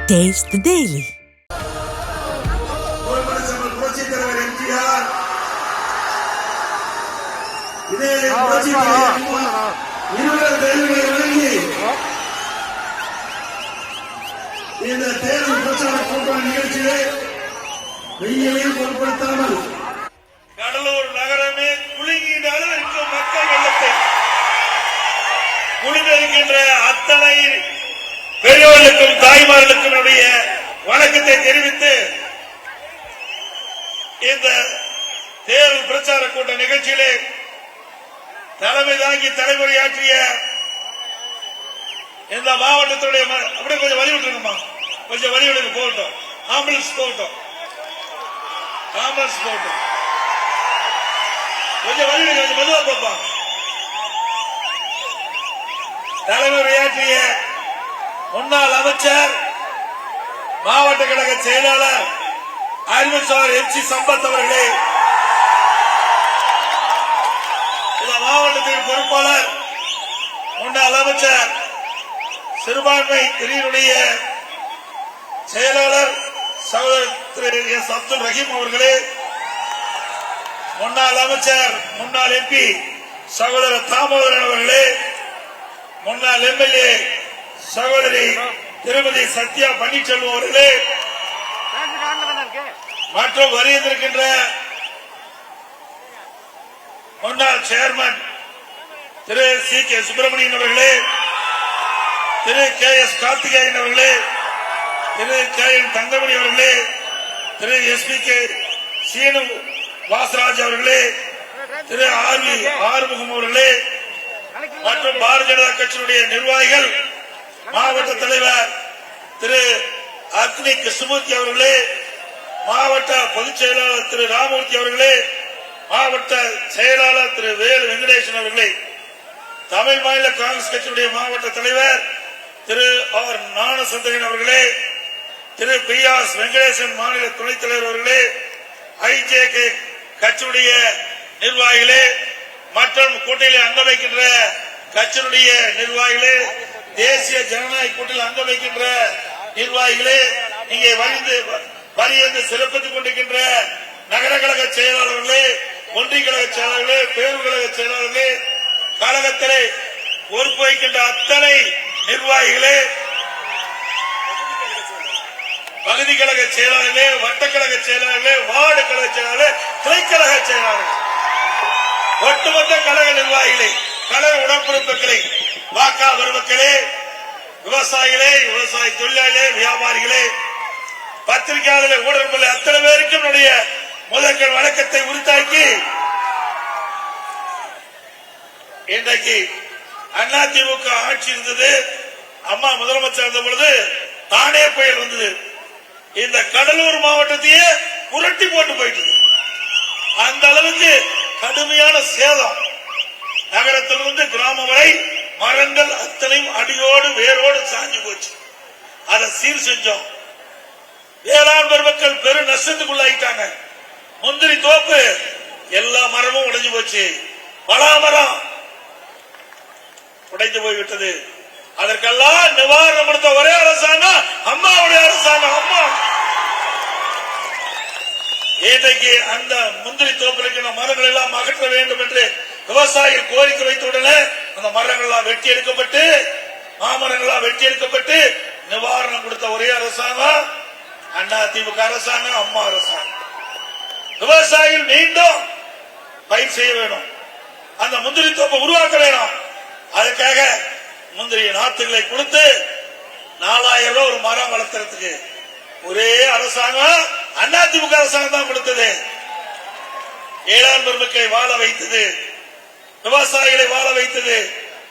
Taste the Daily. இந்த தேர்தல் பிரச்சார கூட்டணி நிகழ்ச்சியிலே வெயிலையும் பொருட்படுத்தாமல் கடலூர் நகரமே குலுங்கின்ற அளவிற்கு மக்கள் வெள்ளத்தை குளிர்கின்ற அத்தனை பெரியவர்களுக்கும் தாய்மார்களுக்கும் வணக்கத்தை தெரிவித்து இந்த தேர்தல் பிரச்சார கூட்ட நிகழ்ச்சியிலே தலைமை தாங்கி தலைமுறையாற்றிய இந்த மாவட்டத்துடைய அப்படியே கொஞ்சம் வழி விட்டுருங்கம்மா, கொஞ்சம் வழி விடுங்க, போகட்டும், ஆம்புலன்ஸ் போகட்டும், ஆம்புலன்ஸ் போகட்டும், கொஞ்சம் வழி விடுங்க, கொஞ்சம் மெதுவா போப்பா. தலைமுறையாற்றிய முன்னாள் அமைச்சர் மாவட்ட கழக செயலாளர் அறிவுசார் MC சம்பத் அவர்களே, இந்த மாவட்டத்தின் பொறுப்பாளர் முன்னாள் அமைச்சர் சிறுபான்மை பிரிவினுடைய செயலாளர் சகோதரர் திரு S. அப்துல் ரஹீம் அவர்களே, முன்னாள் அமைச்சர் முன்னாள் MP சகோதரர் தாமோதரன் அவர்களே, முன்னாள் MLA சகோதரி திருமதி சத்யா பன்னீர்செல்வம் அவர்களே, மற்றும் வருகின்ற முன்னாள் சேர்மன் திரு C.K. சுப்பிரமணியன் அவர்களே, திரு K.S. கார்த்திகேயன் அவர்களே, திரு K.N. தங்கமணி அவர்களே, திரு S.P.K. சீனு வாசராஜ் அவர்களே, திரு R.V. ஆறுமுகம் அவர்களே, மற்றும் பாரதிய ஜனதா கட்சியினுடைய நிர்வாகிகள், மாவட்ட தலைவர் திரு அக்னி கிருஷ்ணமூர்த்தி அவர்களே, மாவட்ட பொதுச் செயலாளர் திரு ராமமூர்த்தி அவர்களே, மாவட்ட செயலாளர் திரு வேலு வெங்கடேசன் அவர்களே, தமிழ் மாநில காங்கிரஸ் கட்சியுடைய மாவட்ட தலைவர் திரு R. ஞானசந்தகன் அவர்களே, திரு P.S. வெங்கடேசன் மாநில துணைத் தலைவர் அவர்களே, IJK கட்சியுடைய நிர்வாகிகளே, மற்றும் கூட்டணியில் அங்க வைக்கின்ற கட்சியினுடைய நிர்வாகிகளே, தேசிய ஜனநாயக கூட்டணியில் அங்க வைக்கின்ற நிர்வாகிகளே, இங்கே வரிந்து சிறப்பித்துக் கொண்டிருக்கின்ற நகர கழக செயலாளர்களே, ஒன்றிய கழக செயலாளர்களே, பேரூர் கழக செயலாளர்களே, கழகத்திலே பொறுப்பு வைக்கின்ற அத்தனை நிர்வாகிகளே, பகுதி கழக செயலாளர்களே, வட்டக்கழக செயலாளர்களே, வார்டு கழக செயலாளர்களே, கிளைக்கழக செயலாளர்கள், ஒட்டுமொத்த கழக நிர்வாகிகளே, கழக உடன்பிறப்புகளே, வாக்கா வருவர்களே, விவசாயிகளே, விவசாய தொழிலாளர்களே, வியாபாரிகளே, பத்திரிகையாளர்களே, ஊடகங்களே, அத்தனை பேருக்கும் என்னுடைய முதற்கண் வணக்கத்தை உரித்தாக்கி, இன்றைக்கு அதிமுக ஆட்சி இருந்தது, அம்மா முதலமைச்சர் இருந்த பொழுது தானே புயல் வந்தது, இந்த கடலூர் மாவட்டத்தையே புரட்டி போட்டு போயிட்டு, அந்த அளவுக்கு கடுமையான சேதம், நகரத்திலிருந்து கிராமம் வரை மரங்கள் அத்தனையும் அடியோடு வேரோடு சாஞ்சு போச்சு. அதை சீர் செஞ்சோம். வேளாண் பெருமக்கள் பெரும் நஷ்டத்துக்குள்ளாயிட்டாங்க. முந்திரி தோப்பு எல்லா மரமும் உடைஞ்சு போச்சு. பலாமரம் உடைந்து போய்விட்டது. அதற்கெல்லாம் நிவாரணம் கொடுத்த ஒரே அரசாங்கம் அம்மாவுடைய அரசாங்கம். அம்மா இன்றைக்கு அந்த முந்திரி தோப்பில் இருக்கிற மரங்கள் எல்லாம் அகற்ற வேண்டும் என்று விவசாயிகள் கோரிக்கை வைத்தவுடனே அந்த மரங்கள் எல்லாம் வெட்டி எடுக்கப்பட்டு, மாமரங்கள் எல்லாம் வெட்டி எடுக்கப்பட்டு நிவாரணம் கொடுத்த ஒரே அரசாங்கம் அதிமுக அரசாங்கம், அம்மா அரசாங்கம். விவசாயிகள் மீண்டும் பயிர் செய்ய வேணும், அந்த முந்திரி தோப்பை உருவாக்க வேணும். அதுக்காக முந்திரி நாத்துகளை கொடுத்து 4000 ரூபாய் ஒரு மரம் வளர்த்துறதுக்கு ஒரே அரசாங்கம் அதிமுக அரசாங்கம் தான் கொடுத்தது. ஏழாம் பெருமக்களை வாழ வைத்தது, விவசாயிகளை வாழ வைத்தது.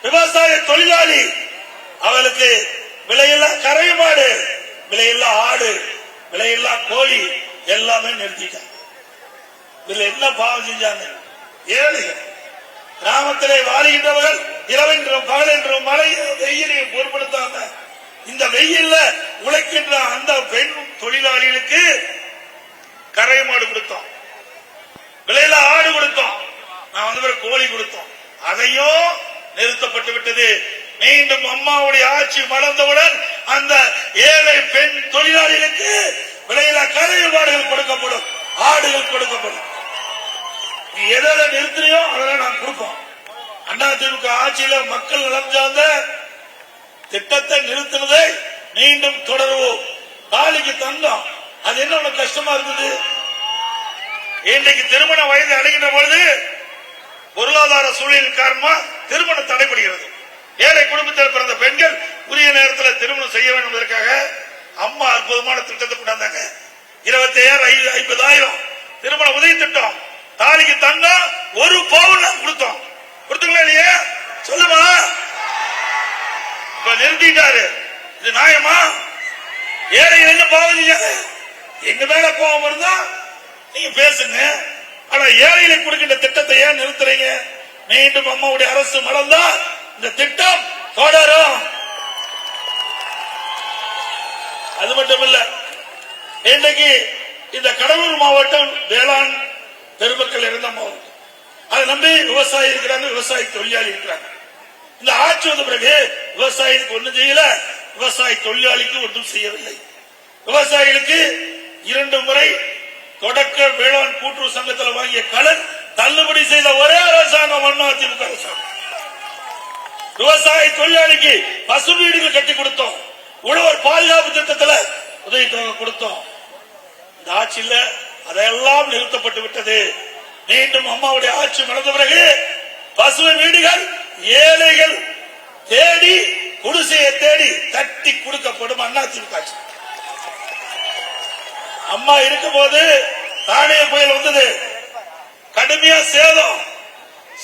விவசாய தொழிலாளி அவளுக்கு விலையில்லா கரைமாடு, விலையில்லா ஆடு, விலையில்லா கோழி எல்லாமே நிறுத்திட்டாங்க. இதுல என்ன பாவம் செஞ்சாங்க? ஏழைகள், கிராமத்திலே வாழுகின்றவர்கள் இரவென்றும் பகலென்றும் மழை வெயிலையும் பொருட்படுத்தாம இந்த வெயில்ல உழைக்கின்ற அந்த பெண் தொழிலாளிகளுக்கு கரை மாடு கொடுத்தோம், விலையில ஆடு கொடுத்தோம், நான் கோழி கொடுத்தோம். அதையும் நிறுத்தப்பட்டு விட்டது. மீண்டும் அம்மாவுடைய ஆட்சி மலர்ந்தவுடன் அந்த ஏழை பெண் தொழிலாளிகளுக்கு விலையில்லா கரையல்பாடுகள் கொடுக்கப்படும், ஆடுகள் கொடுக்கப்படும். நீ எதை நிறுத்தினியோ அதெல்லாம் நான் கொடுப்போம். அதிமுக ஆட்சியில மக்கள் நலம் சார்ந்த திட்டத்தை நிறுத்தினதை மீண்டும் தொடருவோம். தாலிக்கு தந்தம் அது என்ன உனக்கு கஷ்டமா இருந்தது? இன்றைக்கு திருமண வயது அடைகின்ற பொழுது பொருளாதார சூழலின் காரணமா திருமணம் தடைபடுகிறது. ஏழை குடும்பத்தில் பிறந்த பெண்கள் உரிய நேரத்தில் திருமணம் செய்ய வேண்டும் என்பதற்காக அம்மா அற்புதமான திட்டத்தை கொண்டாந்தாங்க. 25,000 50,000 திருமண உதவி திட்டம். தாலிக்கு தங்கம் 1 பவுன் கொடுத்தோம். கொடுத்தீங்களா இல்லையா? சொல்லுமா. இப்ப நிறுத்திட்டாரு. இது நியாயமா? ஏழைகள் என்ன பாவம் செஞ்சாங்க? எங்க மேல கோபம் இருந்தா நீங்க பேசுங்க. ஆனா ஏழைகளுக்கு கொடுக்கின்ற திட்டத்தை ஏன் நிறுத்துறீங்க? மீண்டும் அம்மாவுடைய அரசு மலர்ந்தா இந்த திட்டம் தொடரும். அது மட்டுமல்ல, இன்றைக்கு இந்த கடலூர் மாவட்டம் வேளாண் பெருமக்கள் இருந்த மாவட்டம். அதை நம்பி விவசாயி இருக்கிறாங்க, விவசாய தொழிலாளி இருக்கிறாங்க. இந்த ஆட்சி வந்த பிறகு விவசாயிக்கு ஒன்றும் செய்யல, விவசாய தொழிலாளிக்கு ஒன்றும் செய்யவில்லை. விவசாயிகளுக்கு 2 முறை தொடக்க வேளாண் கூட்டுறவு சங்கத்தில் வாங்கிய கடன் தள்ளுபடி செய்த ஒரே அரசாங்கம் அதிமுக அரசாங்கம். விவசாய தொழிலாளிக்கு பசு வீடுகள் கட்டி கொடுத்தோம். உழவர் பாதுகாப்பு திட்டத்தில் உதவி தொகை கொடுத்தோம். இந்த ஆட்சியில் அதெல்லாம் நிறுத்தப்பட்டு விட்டது. மீண்டும் அம்மாவுடைய ஆட்சி நடந்த பிறகு பசுமை வீடுகள் ஏழைகள் தேடி குடிசையை தேடி தட்டி கொடுக்கப்படும். அதிமுக ஆட்சி. அம்மா இருக்கும் போது தானே புயல் வந்தது, கடுமையா சேதம்.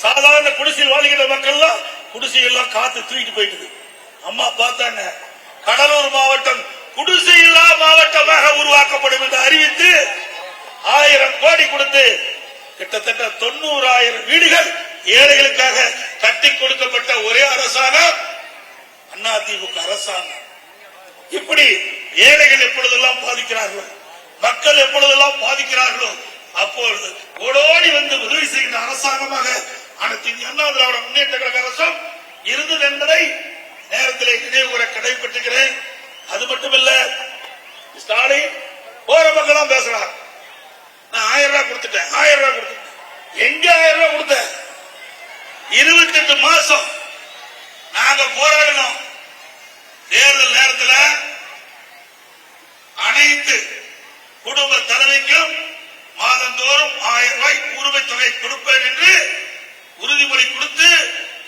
சாதாரண குடிசையில் வாழ்கின்ற மக்கள் குடிசையெல்லாம் காத்து தூக்கிட்டு போயிட்டு அம்மா பார்த்தாங்க. கடலூர் மாவட்டம் குடிசை இல்லா மாவட்டமாக உருவாக்கப்படும் என்று அறிவித்து 1000 கோடி கொடுத்து கிட்டத்தட்ட 90,000 வீடுகள் ஏழைகளுக்காக கட்டி கொடுக்கப்பட்ட ஒரே அரசாங்கம் அதிமுக அரசாங்கம். இப்படி ஏழைகள் எப்பொழுதெல்லாம் பாதிக்கிறார்களோ, மக்கள் எப்பொழுதெல்லாம் பாதிக்கிறார்களோ அப்பொழுது ஓடோடி வந்து உதவி செய்கின்ற அரசாங்கமாக அனைத்து இந்திய அண்ணா திராவிட முன்னேற்ற கழக அரசும் இருந்தது என்பதை நேரத்தில் நினைவு கூற கடைபிடிக்கிறேன். அது மட்டுமல்ல, ஸ்டாலின் போற பக்கம் பேசுறார். நான் 1000 ரூபாய் கொடுத்துட்டேன், 1000 ரூபாய் கொடுத்துட்டேன். எங்க 1000 ரூபாய் கொடுத்த? 28 மாசம் நாங்க போராடணும். தேர்தல் நேரத்தில் அனைத்து குடும்ப தலைமைக்கும் மாதந்தோறும் 1000 ரூபாய் உரிமை தொகை கொடுப்பேன் என்று உறுதிமொழி கொடுத்து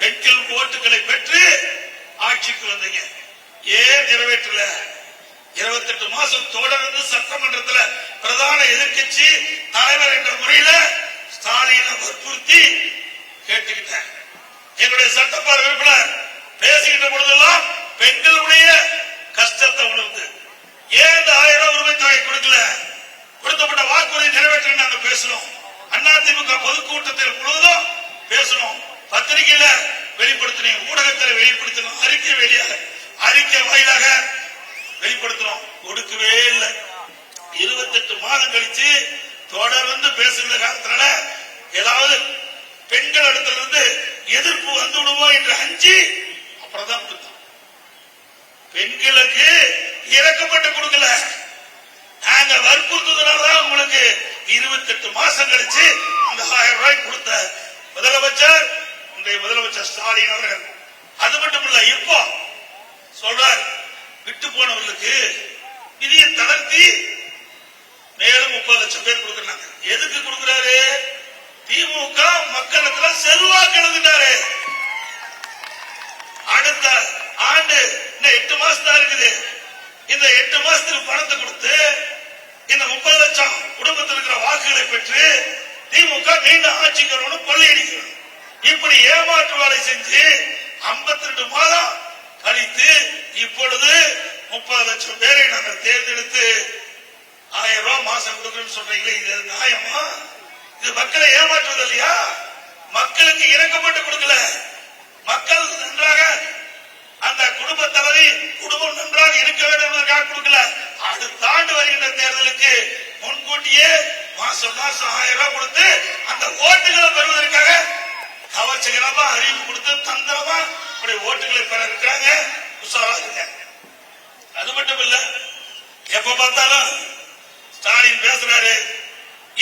பெண்கள் ஓட்டுகளை பெற்று ஆட்சிக்கு வந்தீங்க. ஏன் நிறைவேற்றல? 28 மாசம் தொடர்ந்து சட்டமன்றத்தில் பிரதான எதிர்கட்சி தலைவர் என்ற முறையில் ஸ்டாலினை வற்புறுத்தி கேட்டுக்கிட்டேன். எங்களுடைய சட்டப்பேரவை உறுப்பினர் பேசுகின்ற பொழுதெல்லாம் பெண்களுடைய கஷ்டத்தை உணர்ந்து ஏன் இந்த 1000 ரூபாய் உரிமை தொகை கொடுக்கல? கொடுக்கப்பட்ட வாக்குறுதி நிறைவேற்ற நாங்க பேசணும். அதிமுக பொதுக்கூட்டத்தில் முழுவதும் பேசணும். பத்திரிகையில வெளிப்படுத்தினோம், ஊடகத்தில் வெளிப்படுத்தணும், அறிக்கை வாயிலாக வெளிப்படுத்தணும். கொடுக்கவே இல்லை. 28 மாதம் கழிச்சு தொடர்ந்து பேசுகிற காலத்தினால ஏதாவது பெண்கள் இடத்திலிருந்து எதிர்ப்பு வந்து விடுவோம் என்று அஞ்சி அப்புறம் தான் கொடுத்தோம். பெண்களுக்கு இறக்கப்பட்டு கொடுக்கல, நாங்க வற்புறுத்துறதுனாலதான் உங்களுக்கு 28 மாசம் கழிச்சு அந்த 1000 ரூபாய் கொடுத்த முதலமைச்சர் இன்றைய முதலமைச்சர் ஸ்டாலின் அவர்கள். அது மட்டும் இல்ல, இப்போ சொல்றார் விட்டு போனவர்களுக்கு நிதியை தளர்த்தி மேலும் 30 லட்சம் பேர் கொடுக்கிறாங்க. எதுக்கு கொடுக்கிறாரு? திமுக மக்களுக்கு செல்வாக்கு எழுதினாரு. அடுத்த ஆண்டு இன்னும் 8 மாசம் தான் இருக்குது. இந்த 8 மாசத்துக்கு பணத்தை கொடுத்து இந்த 30 லட்சம் குடும்பத்தில் இருக்கிற வாக்குகளை பெற்று திமுக மீண்டும் ஆட்சிக்கு வரணும், கொள்ளையடிக்கணும். இப்படி ஏமாற்று வேலை செஞ்சு 52 மாதம் கழித்து இப்பொழுது 30 லட்சம் பேரை நாங்கள் தேர்ந்தெடுத்து 1000 ரூபாய் மாசம் கொடுக்கணும்னு சொல்றீங்களே, இது நியாயமா? இது மக்களை ஏமாற்றுவது இல்லையா? மக்களுக்கு இறக்கப்பட்டு கொடுக்கல. மக்கள் நன்றாக அந்த குடும்ப தலைவி குடும்பம் நன்றாக இருக்க வேண்டும் என்பதற்காக கொடுக்கல. அடுத்த ஆண்டு வருகின்ற தேர்தலுக்கு முன்கூட்டியே மாசம் 1000 ரூபாய் கொடுத்து அந்த ஓட்டுகளை பெறுவதற்காக கவர்ச்சிகரமா அறிவிப்பு கொடுத்து தந்திரமா ஓட்டுகளை பெற இருக்கிறாங்க. உஷாராக. அது மட்டும் இல்ல, எப்ப பார்த்தாலும் ஸ்டாலின் பேசுறாரு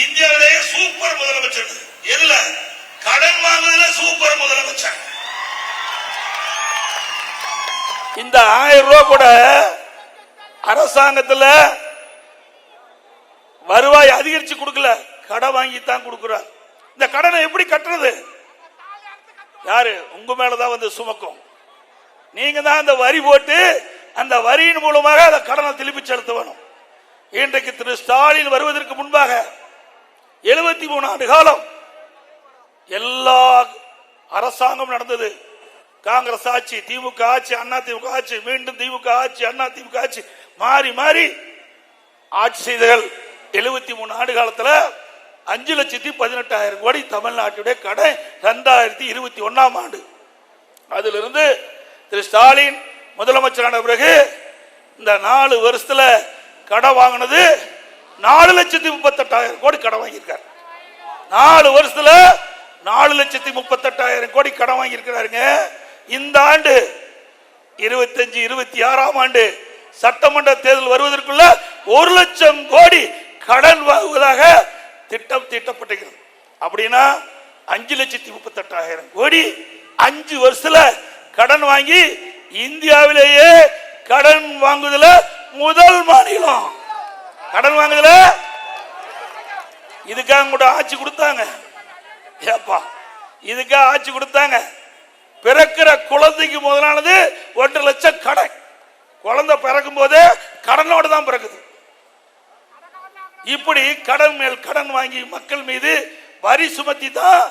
இந்தியாவிலேயே சூப்பர் முதலமைச்சர். எதுல? கடன் வாங்குறதுல சூப்பர் முதலமைச்சர். இந்த 1000 ரூபாய் கூட அரசாங்கத்தில் வருவாய் அதிகரிச்சு கொடுக்கல, கடன் வாங்கித்தான் கொடுக்கிறார். இந்த கடனை எப்படி கட்டுறது? யாரு? உங்க மேலதான் வந்து சுமக்கும். நீங்க தான் அந்த வரி போட்டு அந்த வரியின் மூலமாக அந்த கடனை திருப்பி செலுத்த வேணும். இன்றைக்கு திரு ஸ்டாலின் வருவதற்கு முன்பாக 73 ஆண்டு காலம் எல்லா அரசாங்கம் நடந்தது. காங்கிரஸ் ஆட்சி, திமுக ஆட்சி, அண்ணா திமுக ஆட்சி, மீண்டும் திமுக ஆட்சி, அண்ணா திமுக ஆட்சி, மாறி மாறி ஆட்சி செய்தகள். 73 ஆண்டு காலத்தில் 5,18,000 கோடி தமிழ்நாட்டுடைய கடன் 2021ஆம் ஆண்டு. அதிலிருந்து திரு ஸ்டாலின் முதலமைச்சரான பிறகு இந்த 4 வருஷத்துல கடன் வாங்கினது 4,38,000 கோடி கடன் வாங்கியிருக்கார். 4 வருஷத்துல 4,38,000 கோடி கடன் வாங்கியிருக்கிறாருங்க. இந்த ஆண்டு 25-26ஆம் ஆண்டு சட்டமன்ற தேர்தல் வருவதற்குள்ள 1,00,000 கோடி கடன் வாங்குவதாக திட்டம் தீட்டப்பட்டிருக்கிறது. அப்படின்னா 5,38,000 கோடி 5 வருஷத்துல கடன் வாங்கி இந்தியாவிலேயே கடன் வாங்குதல முதல் மாநிலம். கடன் வாங்குதல இதுக்காக கூட ஆட்சி கொடுத்தாங்க. ஏப்பா, இதுக்காக ஆட்சி கொடுத்தாங்க. பிறக்கிற குழந்தைக்கு முதலானது 1 லட்சம் கடன். குழந்தை பிறக்கும் போது கடனோடு தான் பிறக்குது. இப்படி கடன் மேல் கடன் வாங்கி மக்கள் மீது வரி சுமத்தி தான்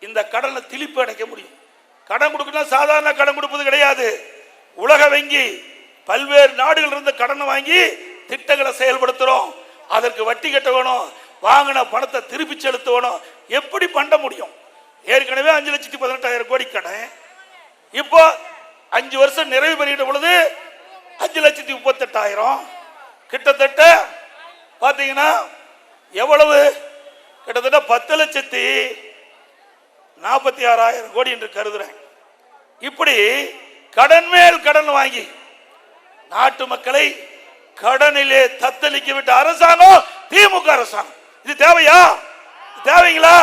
இந்த கடனை திருப்பி அடைக்க முடியும். கடன் கொடுக்கணும் சாதாரண கடன் கொடுப்பது கிடையாது. உலக வங்கி பல்வேறு நாடுகள் இருந்து கடனை வாங்கி திட்டங்களை செயல்படுத்துறோம். அதற்கு வட்டி கட்ட வேணும், வாங்கின பணத்தை திருப்பி செலுத்த வேணும். எப்படி பண்ண முடியும்? ஏற்கனவே 5,18,000 கோடி கடன். இப்போ 5 வருஷம் நிறைவு பெறுகிற பொழுது 5,38,000 கிட்டத்தட்ட பாத்தீங்கன்னா எவ்வளவு? கிட்டத்தட்ட 10,46,000 கோடி என்று கருதுறேன். இப்படி கடன் மேல் கடன் வாங்கி நாட்டு மக்களை கடனிலே தத்தளிக்க விட்ட அரசாங்கம் திமுக அரசாங்கம். இது தேவையா? தேவைங்களா?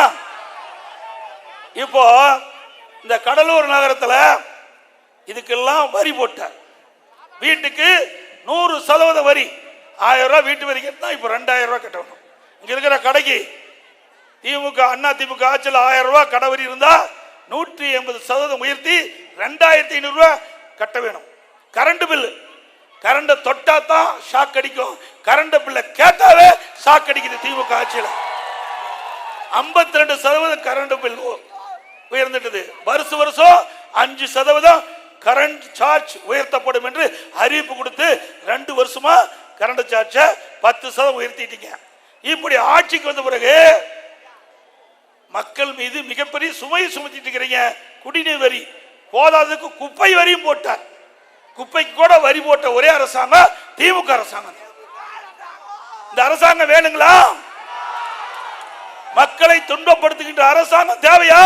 இப்போ இந்த கடலூர் நகரத்தில் இதுக்கெல்லாம் வரி போட்டார். வீட்டுக்கு 100% வரி. 1000 ரூபாய் வீட்டு வரி கட்டினா இப்போ 2000 ரூபாய் கட்டணும். இங்க இருக்கிற கடைக்கு திமுக அண்ணா திமுக ஆட்சியில் 1000 ரூபாய் கடை வரி இருந்தா 180% உயர்த்தி 2,500 ரூபாய் கட்ட வேணும். கரண்ட் பில், கரண்ட தொட்டா தான் ஷாக் அடிக்கும். கரண்ட் பில்ல கேட்டாவே ஷாக் அடிக்குது. திமுக ஆட்சியில் 52% கரண்ட் பில் உயர்ந்துட்டது. வருஷம் 5% கரண்ட் சார்ஜ் உயர்த்தப்படும் என்று அறிவிப்பு கொடுத்து 2 வருஷமா கரண்ட் சார்ஜ் 10% உயர்த்திட்டீங்க. இப்படி ஆட்சிக்கு வந்த பிறகு மக்கள் மீது மிகப்பெரிய சுமையை சுமத்திட்டு இருக்கிறீங்க. குடிநீர் வரி போதாததுக்கு குப்பை வரியும் போட்டார். குப்பைக்கு கூட வரி போட்ட ஒரே அரசாங்கம் திமுக அரசாங்கம். இந்த அரசாங்கம் வேணுங்களா? மக்களை துன்பப்படுத்துகின்ற அரசாங்கம் தேவையா?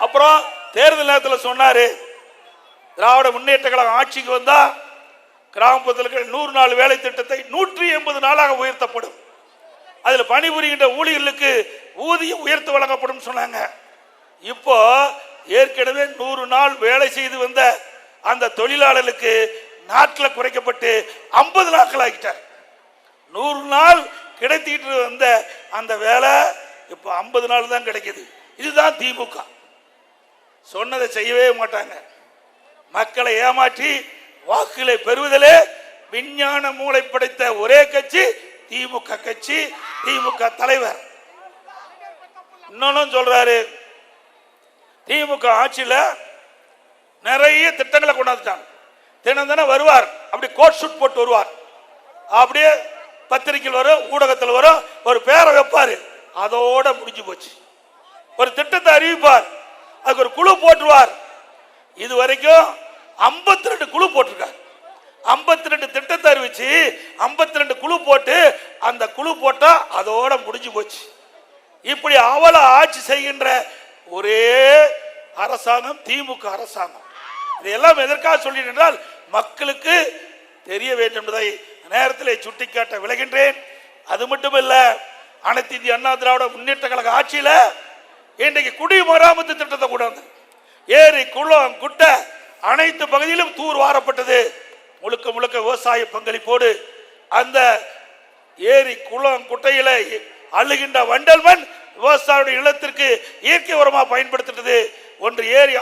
அப்புறம் தேர்தல் நேரத்தில் சொன்னாரு, திராவிட முன்னேற்ற கழகம் ஆட்சிக்கு வந்தா கிராமப்புறத்தில் 100 நாள் வேலை திட்டத்தை 180 நாளாக உயர்த்தப்படும். அதில் பணிபுரிகின்ற ஊழியர்களுக்கு ஊதியம் உயர்த்து வழங்கப்படும் சொன்னாங்க. இப்போ ஏற்கனவே 100 நாள் வேலை செய்து வந்த அந்த தொழிலாளர்களுக்கு நாட்கள் குறைக்கப்பட்டு 50 நாட்கள் ஆகிட்டார். 100 நாள் கிடைத்திட்டு வந்த அந்த வேலை இப்போ 50 நாள் தான் கிடைக்குது. இதுதான் திமுக. சொன்னதை செய்யவே மாட்டாங்க. மக்களை ஏமாற்றி வாக்குகளை பெறுவதிலே விஞ்ஞான மூளை படைத்த ஒரே கட்சி திமுக கட்சி, திமுக தலைவர். இன்னொன்னு சொல்றாரு, திமுக ஆட்சியில் நிறைய திட்டங்களை கொண்டாந்துட்டாங்க. தினம் வருவார், அப்படி கோட் ஷூட் போட்டு வருவார். அப்படியே பத்திரிகையில் வரும், ஊடகத்தில் வரும், ஒரு பேரை வைப்பாரு, அதோட முடிஞ்சு போச்சு. ஒரு திட்டத்தை அறிவிப்பார், அதுக்கு ஒரு குழு போட்டுருவார். இது வரைக்கும் 52 குழு போட்டிருக்காரு. 52 திட்டத்தை அறிவிச்சு 52 குழு போட்டு அந்த குழு போட்டா அதோட முடிஞ்சு போச்சு. இப்படி அவல ஆட்சி செய்கின்ற ஒரே அரசாங்கம் திமுக அரசாங்கம். இதெல்லாம் எதற்காக சொல்லிட்டு என்றால் மக்களுக்கு தெரிய வேண்டும் என்பதை நேரத்தில் சுட்டிக்காட்ட விளைகின்றேன். அது மட்டுமல்ல, அனைத்து இந்திய அண்ணா திராவிட முன்னேற்ற கழக ஆட்சியில் இன்றைக்கு குடிமராமத்து திட்டத்தை கொண்டு ஏரி குளம் குட்டை அனைத்து பகுதியிலும் தூர் வாரப்பட்டது. முழுக்க முழுக்க விவசாய பங்களிப்போடு அந்த ஏரி குளம் குட்டையில அள்ளுகின்ற வண்டல் மண் விவசாயியுடைய நிலத்திற்கு இயற்கை உரமா பயன்படுத்திட்டது. ஒன்று ஏரி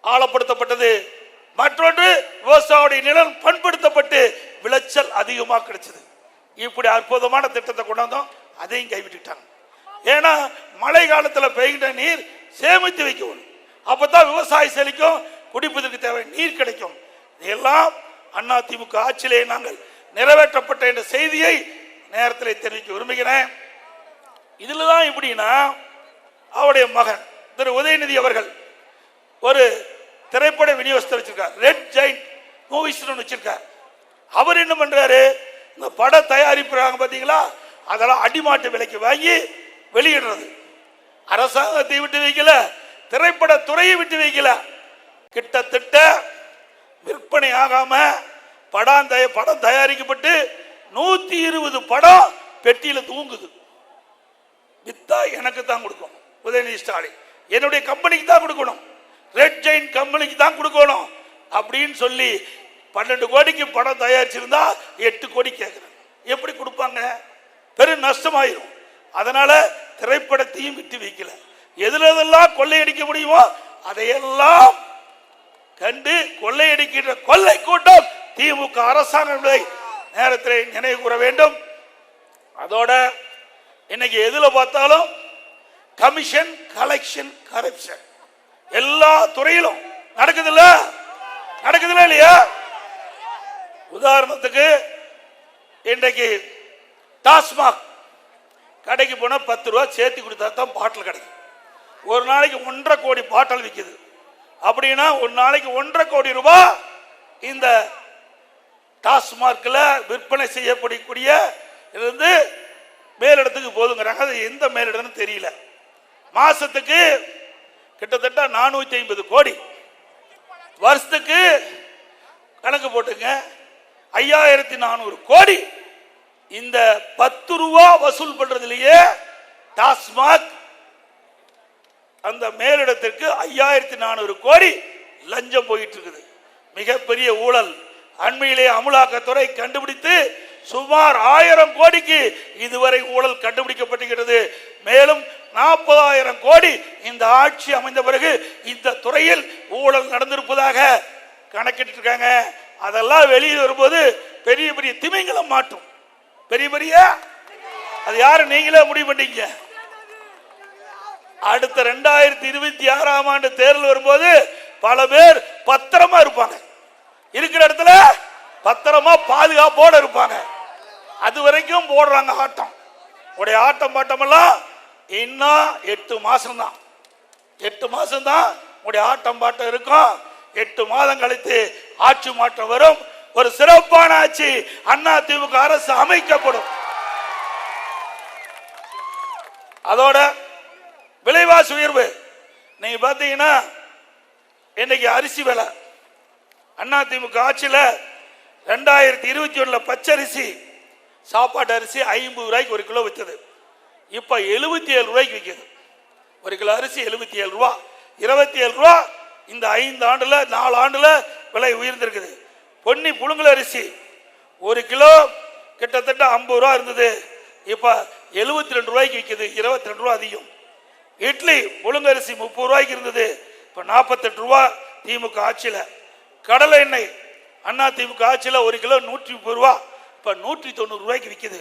ஆழப்படுத்தப்பட்டது, மற்றொன்று விவசாயியுடைய நிலம் பண்படுத்தப்பட்டு விளைச்சல் அதிகமாக கிடைச்சது. இப்படி அற்புதமான திட்டத்தை கொண்டு வந்தோம், அதையும் கைவிட்டுட்டாங்க. ஏன்னா மழை காலத்தில் பெய்கின்ற நீர் சேமித்து வைக்கணும், அப்பதான் விவசாய செழிக்கும், குடிப்பதற்கு தேவை நீர் கிடைக்கும். இதெல்லாம் அதிமுக ஆட்சியிலே நாங்கள் நிறைவேற்றப்பட்ட என்ற செய்தியை நேரத்தில் தெரிவிக்க விரும்புகிறேன். இதுல தான் எப்படின்னா, அவருடைய மகன் திரு உதயநிதி அவர்கள் ஒரு திரைப்பட விநியோகத்தை வச்சிருக்கார், ரெட் ஜெயிண்ட் மூவிஸ் வச்சிருக்கார். அவர் என்ன பண்றாரு, இந்த பட தயாரிப்புறாங்க பாத்தீங்களா, அதெல்லாம் அடிமாட்டு விலைக்கு வாங்கி வெளியிடுறது. அரசாங்கத்தை விட்டு வைக்கல, திரைப்பட துறையை விட்டு வைக்கல. கிட்டத்தட்ட விற்பனை ஆகாம படம் தயாரிக்கப்பட்டு 120 படம் பெட்டியில தூங்குது. வித்தா எனக்கு தான் கொடுக்கணும், உதயநிதி ஸ்டாலின் என்னுடைய கம்பெனிக்கு தான் கொடுக்கணும், ரெட் ஜெயிண்ட் கம்பெனிக்கு தான் கொடுக்கணும் அப்படின்னு சொல்லி 12 கோடிக்கு படம் தயாரிச்சிருந்தா 8 கோடி கேட்கிறாங்க. எப்படி கொடுப்பாங்க? பெரும் நஷ்டமாயிரும். அதனால திரைப்படத்தையும் விட்டு வைக்கல. எதுலெல்லாம் கொள்ளையடிக்க முடியுமோ அதையெல்லாம் கண்டு கொள்ளையடிக்கின்ற கொள்ளை கூட்டம் திமுக அரசாங்கம் என்பதை நேரத்தில் நினைவு கூற வேண்டும். அதோட இன்னைக்கு எதுல பார்த்தாலும் கமிஷன், கலெக்ஷன், கரப்ஷன் எல்லா துறையிலும் நடக்குதுல்ல இல்லையா? உதாரணத்துக்கு இன்றைக்கு டாஸ்மாக் கடைக்கு போனா 10 ரூபா சேர்த்து கொடுத்தா தான் பாட்டில் கிடைக்கும். ஒரு நாளைக்கு 1.5 கோடி பாட்டில் விற்குது. அப்படின்னா ஒரு நாளைக்கு 1.5 கோடி ரூபாய் இந்த டாஸ்மார்க்ல விற்பனை செய்யப்படக்கூடிய இருந்து மேலிடத்துக்கு போதுங்கிறாங்க. அது எந்த மேலிடம்னு தெரியல. மாசத்துக்கு கிட்டத்தட்ட 450 கோடி, வருஷத்துக்கு கணக்கு போட்டுங்க 5400 கோடி. இந்த 10 ரூபா வசூல் பண்றதுலயே டாஸ்மாக் அந்த மேலிடத்திற்கு 5400 கோடி லஞ்சம் போயிட்டு இருக்குது. மிகப்பெரிய ஊழல். அண்மையிலே அமலாக்கத்துறை கண்டுபிடித்து சுமார் 1000 கோடிக்கு இதுவரை ஊழல் கண்டுபிடிக்கப்பட்டிருக்கிறது. மேலும் 40,000 கோடி இந்த ஆட்சி அமைந்த பிறகு இந்த துறையில் ஊழல் நடந்திருப்பதாக கணக்கிட்டு இருக்காங்க. அதெல்லாம் வெளியே வரும்போது பெரிய பெரிய திமிங்கலம் மாட்டும். பெரிய அது யாரு நீங்களே முடிவு பண்ணீங்க. அடுத்த 2026ஆம் ஆண்டு தேர்தல் வரும்போது பல பேர் பத்திரமா இருப்பாங்க, இருக்கிற இடத்துல பத்திரமா பாதுகாப்போட இருப்பாங்க. அது வரைக்கும் போடுறாங்க ஆட்டம். உடைய ஆட்டம் பாட்டம் எல்லாம் இன்னும் 8 மாசம் தான். 8 மாசம் தான் உடைய ஆட்டம் பாட்டம் இருக்கும். 8 மாதம் கழித்து ஆட்சி மாற்றம் வரும். ஒரு சிறப்பான ஆட்சி அதிமுக அரசு அமைக்கப்படும். அதோட விலைவாசி உயர்வு நீங்க பாத்தீங்கன்னா இன்னைக்கு அரிசி விலை அதிமுக ஆட்சியில 2021 பச்சரிசி சாப்பாட்டு அரிசி 50 ரூபாய்க்கு 1 கிலோ விற்றது. இப்ப 77 ரூபாய்க்கு விற்கிறது. 1 கிலோ அரிசி 77 ரூபா. 27 ரூபா இந்த 5 ஆண்டுல 4 ஆண்டுல விலை உயர்ந்திருக்குது. பொன்னி புழுங்கல் அரிசி 1 கிலோ கிட்டத்தட்ட 50 ரூபா இருந்தது, இப்ப 72 ரூபாய்க்கு விற்குது. 22 ரூபா அதிகம். இட்லி புழுங்கரிசி 30 ரூபாய்க்கு இருந்தது, இப்ப 48 ரூபா திமுக ஆட்சியில. கடலை எண்ணெய் அதிமுக ஆட்சியில 1 கிலோ 130 ரூபா, இப்ப 190 ரூபாய்க்கு விற்குது.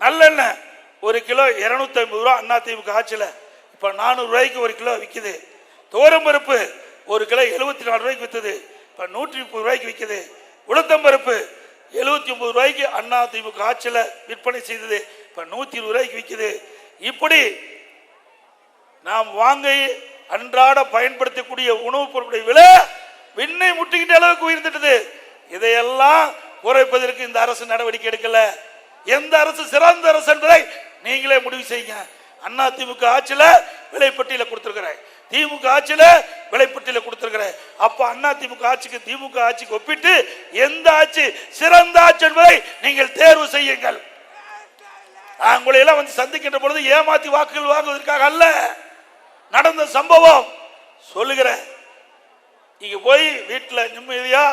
நல்லெண்ணெய் 1 கிலோ 250 ரூபா அதிமுக ஆட்சியில, இப்ப 400 ரூபாய்க்கு 1 கிலோ விற்குது. துவரம்பருப்பு 1 கிலோ 74 ரூபாய்க்கு விற்றது, இப்ப 130 ரூபாய்க்கு விற்குது. உளுத்தம்பருப்பு 79 ரூபாய்க்கு அதிமுக ஆட்சியில விற்பனை செய்தது, இப்ப 120 ரூபாய்க்கு விற்குது. இப்படி நாம் வாங்கி அன்றாட பயன்படுத்தக்கூடிய உணவுப் பொருட்களுடைய விலை விண்ணை முட்டிக்கிட்ட அளவுக்கு உயர்ந்துட்டது. இதையெல்லாம் குறைப்பதற்கு இந்த அரசு நடவடிக்கை எடுக்கல. எந்த அரசு சிறந்த அரசு என்பதை நீங்களே முடிவு செய்யுங்க. அதிமுக ஆட்சியில விலை பட்டியல கொடுத்திருக்கிறேன், திமுக ஆட்சியில விலைப்பட்டியல கொடுத்திருக்கிறேன். அப்ப அண்ணா திமுக ஆட்சிக்கு திமுக ஆட்சிக்கு ஒப்பிட்டு எந்த ஆட்சி சிறந்த ஆட்சி என்பதை நீங்கள் தேர்வு செய்யுங்கள். உங்களை எல்லாம் வந்து சந்திக்கின்ற பொழுது ஏமாத்தி வாக்குகள் வாங்குவதற்காக அல்ல, நடந்த சம்பவம் சொல்லுகிறேன். இங்க போய் வீட்டில் நிம்மதியா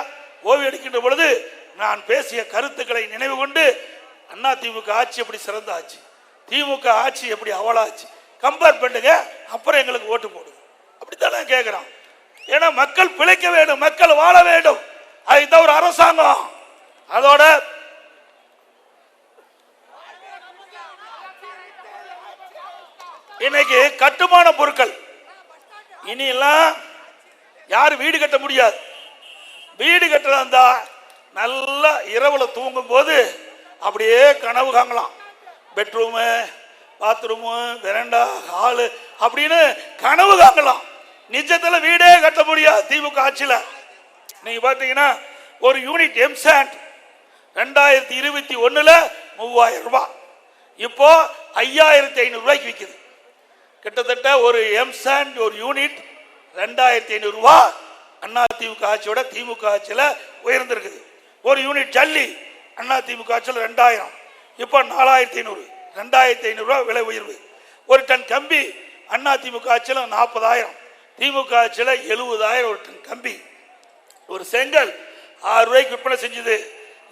ஓய்வு எடுக்கின்ற பொழுது நான் பேசிய கருத்துக்களை நினைவு கொண்டு அண்ணா திமுக ஆட்சி எப்படி சிறந்த ஆட்சி, திமுக ஆட்சி எப்படி அவலாட்சி கம்பேர் பண்ணுங்க, அப்புறம் எங்களுக்கு ஓட்டு போடுங்க. அப்படித்தானே கேட்கிறோம். ஏன்னா மக்கள் பிழைக்க வேண்டும், மக்கள் வாழ வேண்டும். அதுதான் ஒரு அரசாங்கம். அதோட இன்னைக்கு கட்டுமான பொருட்கள் இனி எல்லாம் யாரும் வீடு கட்ட முடியாது. வீடு கட்டலாம் நல்லா இரவுல தூங்கும் போது அப்படியே கனவு காங்கலாம். பெட்ரூமு, பாத்ரூமு, வெரண்டா, ஹாலு அப்படின்னு கனவு காங்கலாம். நிஜத்துல வீடே கட்ட முடியாது திமுக ஆட்சியில. நீங்க பாத்தீங்கன்னா ஒரு யூனிட் எம்சாண்ட் 2021 3000 ரூபாய், இப்போ 5500 ரூபாய்க்கு விற்குது. கிட்டத்தட்ட ஒரு எம்சாண்ட் ஒரு யூனிட் 2500 ரூபாய் அண்ணா திமுக ஆட்சியோட திமுக ஆட்சியில உயர்ந்திருக்குது. ஒரு யூனிட் ஜல்லி அண்ணா திமுக ஆட்சியில் 2000, இப்போ 4500, 2500 ரூபாய் விலை உயர்வு. ஒரு டன் கம்பி அண்ணா திமுக ஆட்சியில் 40,000, திமுக ஆட்சியில் 70,000 ஒரு டன் கம்பி. ஒரு செங்கல் 6 ரூபாய்க்கு விற்பனை செஞ்சது,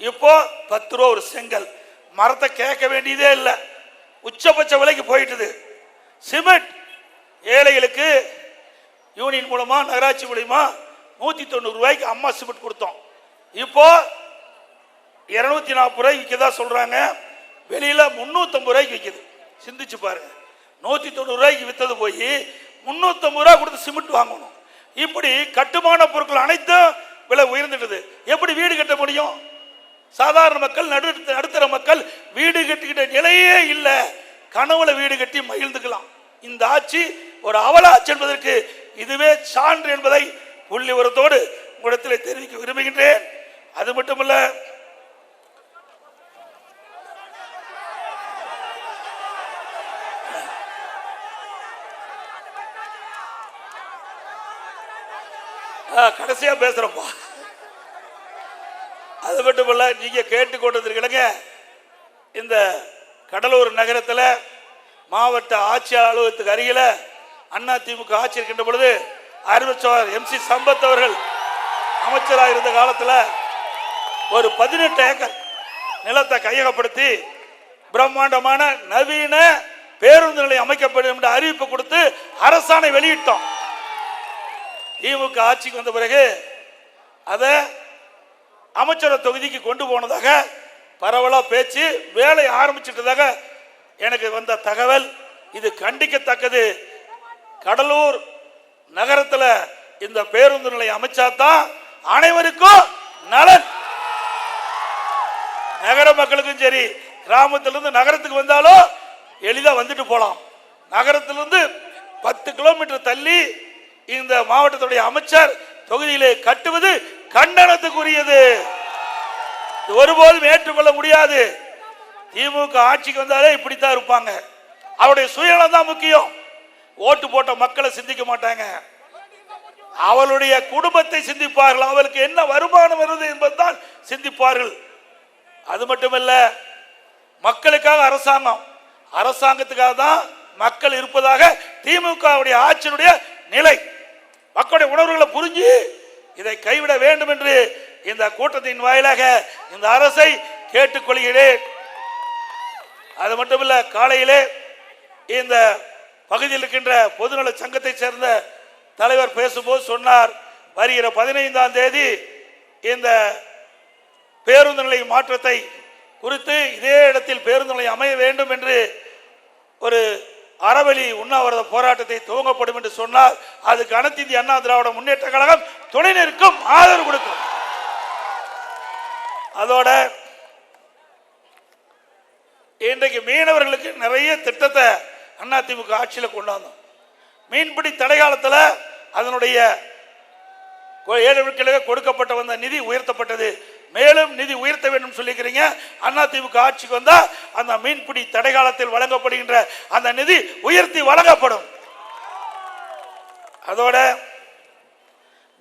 இப்போ 10 ரூபா ஒரு செங்கல். மரத்தை கேட்க வேண்டியதே இல்லை, உச்சபட்ச விலைக்கு போயிட்டுது. சிமெண்ட் ஏழைகளுக்கு யூனியன் மூலமா நகராட்சி மூலமா 190 ரூபாய்க்கு அம்மா சிமெண்ட் கொடுத்தோம். இப்போ 240 ரூபாய்க்கு விற்கதா சொல்றாங்க, வெளியில 350 ரூபாய்க்கு விற்குது. சிந்திச்சு பாருங்க, 190 ரூபாய்க்கு வித்தது போய் 350 ரூபாய் கொடுத்து சிமெண்ட் வாங்கணும். இப்படி கட்டுமான பொருட்கள் அனைத்தும் விலை உயர்ந்துட்டது. எப்படி வீடு கட்ட முடியும்? சாதாரண மக்கள், நடுத்தர மக்கள் வீடு கட்டிக்கிட்ட நிலையே இல்லை. கனவுல வீடு கட்டி மகிழ்ந்துக்கலாம். இந்த ஆட்சி ஒரு அவலாட்சி என்பதற்கு இதுவே சான்று என்பதை புள்ளி உரத்தோடு உங்களிடத்தில் தெரிவிக்க விரும்புகின்றேன். அது மட்டுமல்ல, கடைசியா பேசுறப்பா. அது மட்டுமல்ல, நீங்க கேட்டுக்கொண்டிருக்கீங்க, இந்த கடலூர் நகரத்தில் மாவட்ட ஆட்சியாளர் அலுவலகத்துக்கு அருகில அண்ணா திமுக ஆட்சி இருக்கின்ற பொழுது அறிவிச்சவர் MC சம்பத் அவர்கள் அமைச்சராக இருந்த காலத்தில் ஒரு 18 ஏக்கர் நிலத்தை கையகப்படுத்தி பிரம்மாண்டமான நவீன பேருந்து நிலையம் அமைக்கப்படும் என்ற அறிவிப்பு கொடுத்து அரசாணை வெளியிட்டோம். திமுக ஆட்சிக்கு வந்த பிறகு அதை அமைச்சர் தொகுதிக்கு கொண்டு போனதாக பரவலா பேச்சு, வேலை ஆரம்பிச்சிட்டதாக எனக்கு வந்த தகவல். இது கண்டிக்கத்தக்கது. கடலூர் நகரத்தில் இந்த பேருந்து நிலையம் அமைச்சாதான் அனைவருக்கும் நலன். நகர மக்களுக்கும் சரி, கிராமத்திலிருந்து நகரத்துக்கு வந்தாலும் எளிதா வந்துட்டு போலாம். நகரத்திலிருந்து 10 கிலோமீட்டர் தள்ளி இந்த மாவட்டத்துடைய அமைச்சர் தொகுதியிலே கட்டுவது கண்டனத்துக்குரியது. ஒருபோதும் ஏற்றுக்கொள்ள முடியாது. திமுக ஆட்சிக்கு வந்தாலே இப்படித்தான் இருப்பாங்க. அவருடைய சுயநலம் தான் முக்கியம். ஓட்டு போட்ட மக்களை சிந்திக்க மாட்டாங்க, அவளுடைய குடும்பத்தை சிந்திப்பார்கள். அவளுக்கு என்ன வருமானம் வருது என்பதுதான் சிந்திப்பார்கள். அது மட்டுமல்ல, மக்களுக்காக அரசாங்கம், அரசாங்கத்துக்காக தான் மக்கள் இருப்பதாக திமுக ஆட்சியினுடைய நிலை. மக்களுடைய உணர்வுகளை புரிஞ்சு இதை கைவிட வேண்டும் என்று இந்த கூட்டத்தின் வாயிலாக இந்த அரசை கேட்டுக்கொள்கிறேன். அது மட்டுமல்ல, காலையிலே இந்த பகுதியில் இருக்கின்ற பொதுநல சங்கத்தை சேர்ந்த தலைவர் பேசும்போது சொன்னார், வருகிற 15ஆம் தேதி இந்த பேருந்து நிலைய மாற்றத்தை குறித்து இதே இடத்தில் பேருந்து நிலையம் அமைய வேண்டும் என்று ஒரு அறவழி உண்ணாவிரத போராட்டத்தை துவங்கப்படும் என்று சொன்னார். அதுக்கு அனைத்து இந்திய அண்ணா திராவிட முன்னேற்ற கழகம் துணை நிற்கும், ஆதரவு கொடுக்கும். அதோட இன்றைக்கு மீனவர்களுக்கு நிறைய திட்டத்தை அதிமுக ஆட்சியில் கொண்டாந்தோம். மீன்பிடி தடை காலத்தில் அதனுடைய 7 விழுக்காடு கொடுக்கப்பட்ட வந்த நிதி உயர்த்தப்பட்டது. மேலும் நிதி உயர்த்த வேண்டும் சொல்லிக்கிறீங்க. அதிமுக ஆட்சிக்கு வந்தா அந்த மீன்பிடி தடை காலத்தில் வழங்கப்படுகின்ற அந்த நிதி உயர்த்தி வழங்கப்படும். அதோட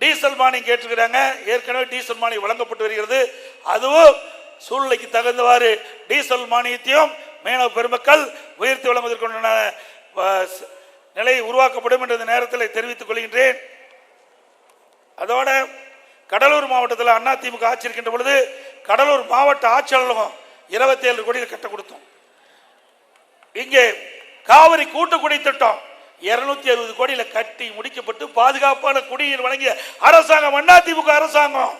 டீசல் மானியம் கேட்டிருக்கிறாங்க. ஏற்கனவே டீசல் மானியம் வழங்கப்பட்டு வருகிறது. அதுவும் சூழ்நிலைக்கு தகுந்தவாறு டீசல் மானியத்தையும் மீனவ பெருமக்கள் உயர்த்தி வழங்குவதற்கான நிலை உருவாக்கப்படும் என்ற நேரத்தில் தெரிவித்துக் கொள்கின்றேன். அதோட கடலூர் மாவட்டத்தில் அதிமுக ஆட்சி இருக்கின்ற பொழுது கடலூர் மாவட்ட ஆட்சியாளர்களும் 27 கோடியில் கட்ட கொடுத்தோம். இங்கே காவிரி கூட்டு குடி திட்டம் 260 கோடியில் கட்டி முடிக்கப்பட்டு பாதுகாப்பான குடிநீர் வழங்கிய அரசாங்கம் அதிமுக அரசாங்கம்.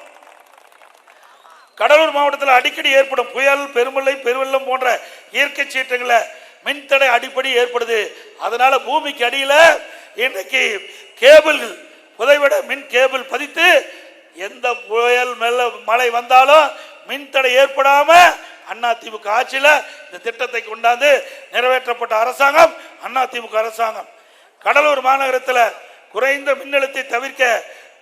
கடலூர் மாவட்டத்தில் அடிக்கடி ஏற்படும் புயல், பெருமழை, பெருவெள்ளம் போன்ற இயற்கை சீற்றங்களை மின்தடை அடிப்படை ஏற்படுது. அதனால பூமிக்கு அடியில் இன்றைக்கு கேபிள் புதைவிட மின் கேபிள் பதித்து எந்த புயல் மழை வந்தாலும் மின்தடை ஏற்படாம அதிமுக ஆட்சியில் இந்த திட்டத்தை கொண்டாந்து நிறைவேற்றப்பட்ட அரசாங்கம் அதிமுக அரசாங்கம். கடலூர் மாநகரத்தில் குறைந்த மின்னழுத்தை தவிர்க்க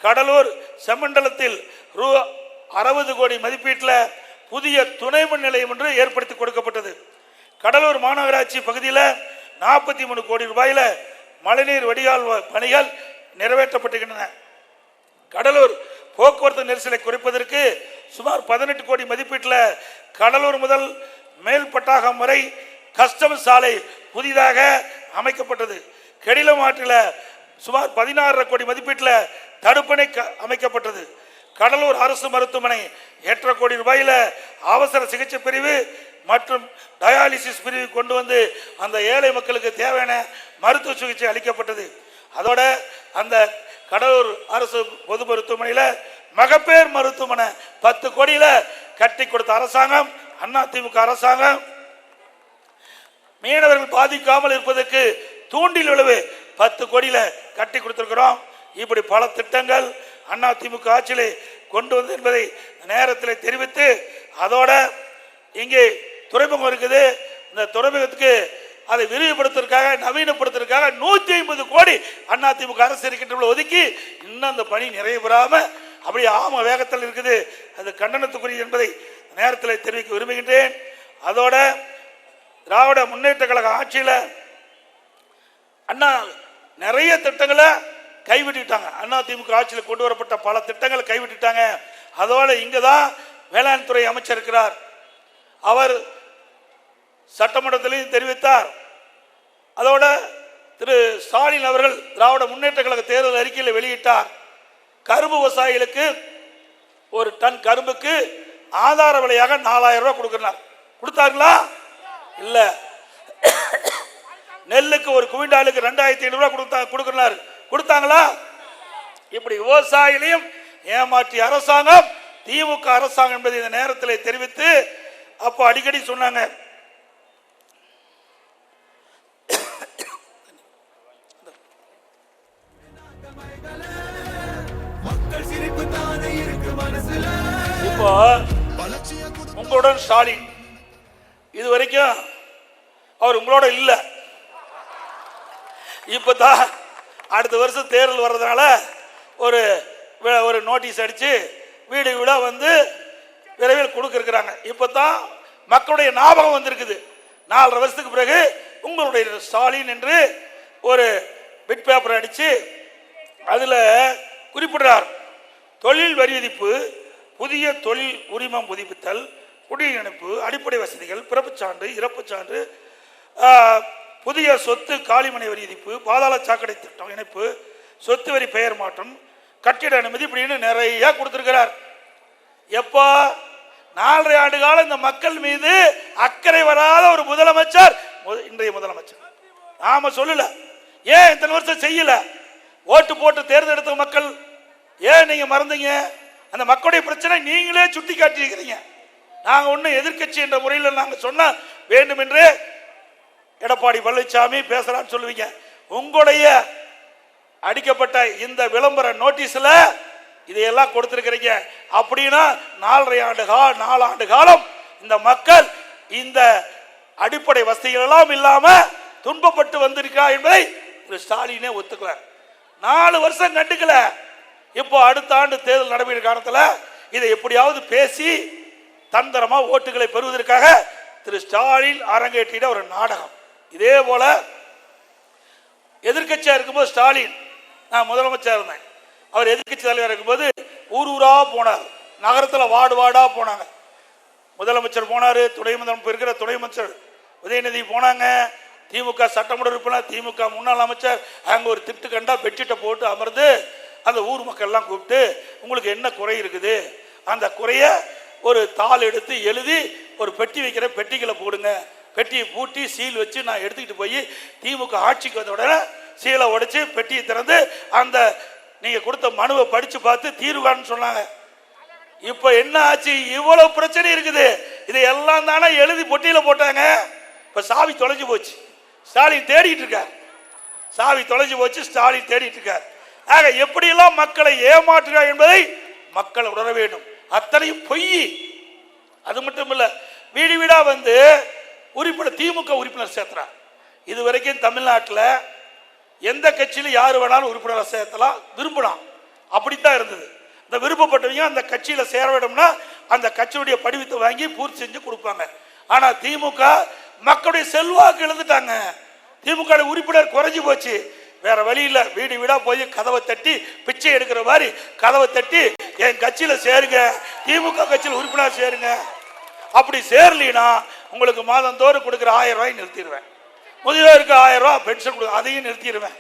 கடலூர் செம்மண்டலத்தில் ரூ.60 கோடி மதிப்பீட்டில் புதிய துணை மின் நிலையம் ஒன்று ஏற்படுத்தி கொடுக்கப்பட்டது. கடலூர் மாநகராட்சி பகுதியில் 43 கோடி ரூபாயில் மழைநீர் வடிகால் பணிகள் நிறைவேற்றப்பட்டுகின்றன. கடலூர் போக்குவரத்து நெரிசலை குறைப்பதற்கு சுமார் 18 கோடி மதிப்பீட்டில் கடலூர் முதல் மேல்பட்டாகம் வரை கஸ்டம்ஸ் சாலை புதிதாக அமைக்கப்பட்டது. கெடிலம் ஆற்றில் சுமார் 16 கோடி மதிப்பீட்டில் தடுப்பணை அமைக்கப்பட்டது. கடலூர் அரசு மருத்துவமனை 8 கோடி ரூபாயில் அவசர சிகிச்சை பிரிவு மற்றும் டயாலிசிஸ் பிரிவு கொண்டு வந்து அந்த ஏழை மக்களுக்கு தேவையான மருத்துவ சிகிச்சை அளிக்கப்பட்டது. அதோட அந்த கடலூர் அரசு பொது மருத்துவமனையில் மகப்பேர் மருத்துவமனை 10 கோடியில் கட்டி கொடுத்த அரசாங்கம் அதிமுக அரசாங்கம். மீனவர்கள் பாதிக்காமல் இருப்பதற்கு தூண்டில் விளைவு 10 கோடியில் கட்டி கொடுத்திருக்கிறோம். இப்படி பல திட்டங்கள் அதிமுக ஆட்சியிலே கொண்டு வந்து என்பதை நேரத்தில் தெரிவித்து, அதோட இங்கே துறைமுகம் இருக்குது. இந்த துறைமுகத்துக்கு அதை விரிவுபடுத்துவதற்காக நவீனப்படுத்துவதற்காக 150 கோடி அதிமுக அரசு இருக்கின்ற ஒதுக்கி இன்னும் அந்த பணி நிறைவேறாம அப்படி ஆம வேகத்தில் இருக்குது. அது கண்டனத்துக்குரிய என்பதை நேரத்தில் தெரிவிக்க விரும்புகின்றேன். அதோட திராவிட முன்னேற்ற கழக ஆட்சியில் அண்ணா நிறைய திட்டங்களை கைவிட்டுட்டாங்க. அதிமுக ஆட்சியில் கொண்டு வரப்பட்ட பல திட்டங்களை கைவிட்டுட்டாங்க. அதோட இங்கதான் வேளாண் துறை அமைச்சர் இருக்கிறார். அவர் சட்டமன்றத்திலையும் தெரிவித்தார். அதோட திரு ஸ்டாலின் அவர்கள் திராவிட முன்னேற்ற கழக தேர்தல் அறிக்கையில் வெளியிட்டார். கரும்பு விவசாயிகளுக்கு ஒரு டன் கரும்புக்கு ஆதார விலையாக 4000 ரூபாய் கொடுக்கிறார். கொடுத்தாங்களா? இல்ல. நெல்லுக்கு ஒரு குவிண்டாலுக்கு 2500 ரூபாய் கொடுக்கிறார். கொடுத்தாங்களா? இப்படி விவசாயிகளையும் ஏமாற்றிய அரசாங்கம் திமுக அரசாங்கம் என்பதை இந்த நேரத்தில் தெரிவித்து, அப்போ அடிக்கடி சொன்னாங்க, இப்போ உங்களுடன் ஸ்டாலின் இது வரைக்கும் அவர் உங்களோட இல்ல. இப்பதான் அடுத்த வருஷம் தேர்தல் வர்றதுனால ஒரு நோட்டீஸ் அடிச்சு வீடு வீடா வந்து விரைவில் கொடுக்கிறாங்க. இப்பதான் மக்களுடைய ஞாபகம் வந்திருக்குது. 4.5 வருஷத்துக்கு பிறகு உங்களுடைய ஸ்டாலின் என்று ஒரு பிட் பேப்பர் அடிச்சு அதுல குறிப்பிடுறார். தொழில் வரி விதிப்பு, புதிய தொழில் உரிமம் புதுப்பித்தல், குடியிணைப்பு, அடிப்படை வசதிகள், பிறப்புச் சான்று, இறப்புச் சான்று, புதிய சொத்து காலிமனை வரி விதிப்பு, பாதாள சாக்கடை திட்டம் இணைப்பு, சொத்து வரி பெயர் மாற்றம், கட்டிட அனுமதி இப்படின்னு நிறைய கொடுத்திருக்கிறார். எப்போ 4.5 ஆண்டு காலம் இந்த மக்கள் மீது அக்கறை வராத ஒரு முதலமைச்சர் இன்றைய முதலமைச்சர். நாம சொல்லல, ஏன் இத்தனை வருஷம் செய்யல? ஓட்டு போட்டு தேர்ந்தெடுத்த மக்கள் ஏன் நீங்க மறந்தீங்க? அந்த மக்களுடைய பிரச்சனை நீங்களே சுட்டி காட்டியிருக்கிறீங்க. நாங்க ஒன்னும் எதிர்கட்சி என்ற முறையில் நாங்க சொன்ன வேண்டும் என்று எடப்பாடி பழனிசாமி பேசுறான்னு சொல்லுவீங்க. உங்களுடைய அடிக்கப்பட்ட இந்த விளம்பர நோட்டீஸ்ல இதையெல்லாம் கொடுத்திருக்கிறீங்க. அப்படின்னா 4 ஆண்டு காலம் இந்த மக்கள் இந்த அடிப்படை வசதிகள் எல்லாம் இல்லாம துன்பப்பட்டு வந்திருக்கா என்பதை ஸ்டாலினே ஒத்துக்கிறார். 4 வருஷம் கண்டுக்கல. இப்போ அடுத்த ஆண்டு தேர்தல் நடைபெற காலத்தில் இதை எப்படியாவது பேசி தந்திரமா ஓட்டுகளை பெறுவதற்காக திரு ஸ்டாலின் அரங்கேற்றிட ஒரு நாடகம். இதே போல எதிர்கட்சியா இருக்கும்போது ஸ்டாலின், நான் முதலமைச்சர் இருந்தேன், அவர் எதிர்க்கட்சி தலைவர் இருக்கும்போது ஊர் ஊரா போனார், நகரத்துல வார்டு வார்டா போனாங்க. முதலமைச்சர் போனாரு, துணை முதலமைச்சர் இருக்கிற துணை அமைச்சர் உதயநிதி போனாங்க, திமுக சட்டமன்ற உறுப்பினர், திமுக முன்னாள் அமைச்சர். அங்க ஒரு திட்டு கண்டா பெட்ஷீட்டை போட்டு அமர்ந்து அந்த ஊர் மக்கள் எல்லாம் கூப்பிட்டு உங்களுக்கு என்ன குறை இருக்குது, அந்த குறைய ஒரு தாள் எடுத்து எழுதி ஒரு பெட்டி வைக்கிற, பெட்டிகளை போடுங்க, பெட்டியை பூட்டி சீல் வச்சு நான் எடுத்துக்கிட்டு போய் திமுக ஆட்சிக்கு வந்த உடனே சீலை உடைச்சு பெட்டியை திறந்து அந்த நீங்க கொடுத்த மனுவை படிச்சு பார்த்து தீர்வுகான்னு சொன்னாங்க. இப்ப என்ன ஆச்சு, இவ்வளவு பிரச்சனை இருக்குது, இதையெல்லாம் தானே எழுதி பொட்டியில போட்டாங்க. இப்ப சாவி தொலைஞ்சு போச்சு, ஸ்டாலின் தேடிட்டு இருக்கார். சாவி தொலைஞ்சு போச்சு, ஸ்டாலின் தேடிட்டு இருக்கார். ஆக எப்படியெல்லாம் மக்களை ஏமாற்றுகிறார் என்பதை மக்கள் உணர வேண்டும். அத்தனையும் பொய். அது மட்டும் இல்ல, வீடு வீடா வந்து உறுப்பினர் திமுக உறுப்பினர் சேர்த்துறார். இதுவரைக்கும் தமிழ்நாட்டில் எந்த கட்சியில யாரு வேணாலும் உறுப்பினர் சேர்த்தலாம், விரும்பலாம், அப்படித்தான் இருந்தது. இந்த விருப்பப்பட்டவங்க அந்த கட்சியில சேர வேண்டும்னா அந்த கட்சியுடைய படிவத்தை வாங்கி பூர்த்தி செஞ்சு கொடுப்பாங்க. ஆனா திமுக மக்களுடைய செல்வாக்கு இழந்துட்டாங்க. திமுக உறுப்பினர் குறைஞ்சு போச்சு, வேற வழி இல்ல, வீடு வீடா போய் கதவை தட்டி பிச்சை எடுக்கிற மாதிரி கதவை தட்டி என் கட்சியில சேருங்க, திமுக கட்சியில் உறுப்பினர் சேருங்க. அப்படி சேரலினா உங்களுக்கு மாதந்தோறும் கொடுக்கிற 1000 ரூபாய் நிறுத்திடுவேன், முதியோருக்கு 1000 ரூபாய் பென்ஷன் கொடு, அதையும் நிறுத்திடுவேன்.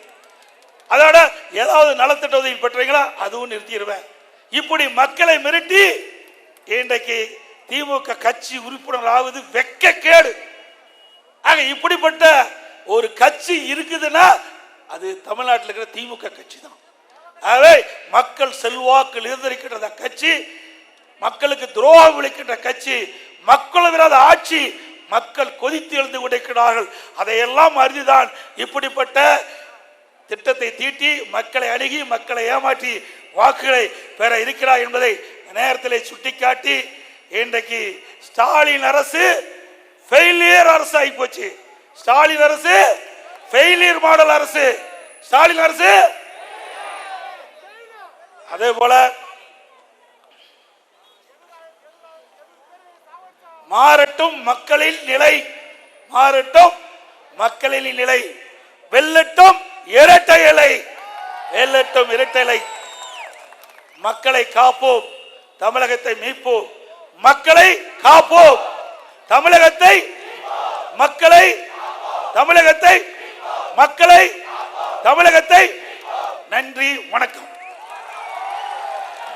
அதோட ஏதாவது நலத்திட்ட உதவி பெற்றீங்களா அதுவும் நிறுத்திடுவேன். இப்படி மக்களை மிரட்டி இன்றைக்கு திமுக கட்சி உறுப்பினர் ஆவது வெட்கக்கேடு. ஆக இப்படிப்பட்ட ஒரு கட்சி இருக்குதுன்னா அது தமிழ்நாட்டில் இருக்கிற திமுக கட்சி தான். ஆகவே மக்கள் செல்வாக்கு இருந்திருக்கின்ற கட்சி, மக்களுக்கு துரோகம் விளைக்கின்ற கட்சி, மக்கள் விரோத ஆட்சி, மக்கள் கொதித்து எழுந்து கொண்டிருக்கிறார்கள். அதையெல்லாம் அறிந்துதான் இப்படிப்பட்ட திட்டத்தை தீட்டி மக்களை அணுகி மக்களை ஏமாற்றி வாக்குகளை பெற இருக்கிறார் என்பதை நேரத்தில் சுட்டிக்காட்டி இன்றைக்கு ஸ்டாலின் அரசு ஃபெயிலியர் அரசு ஆகி போச்சு. ஸ்டாலின் அரசு ஃபெயிலியர் மாடல் அரசு. ஸ்டாலின் அரசு அதே போல மாறட்டும் மக்களின் நிலை, மாறட்டும் மக்களின் நிலை, வெல்லட்டும் இரட்டை இலை, வெல்லட்டும் இரட்டை இலை. மக்களை காப்போம், தமிழகத்தை மீட்போம், மக்களை காப்போம், தமிழகத்தை, மக்களை, தமிழகத்தை, மக்களை, தமிழகத்தை. நன்றி, வணக்கம்.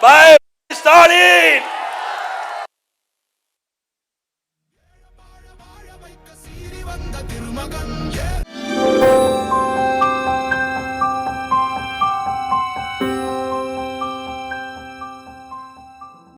பை ஸ்டாலின்.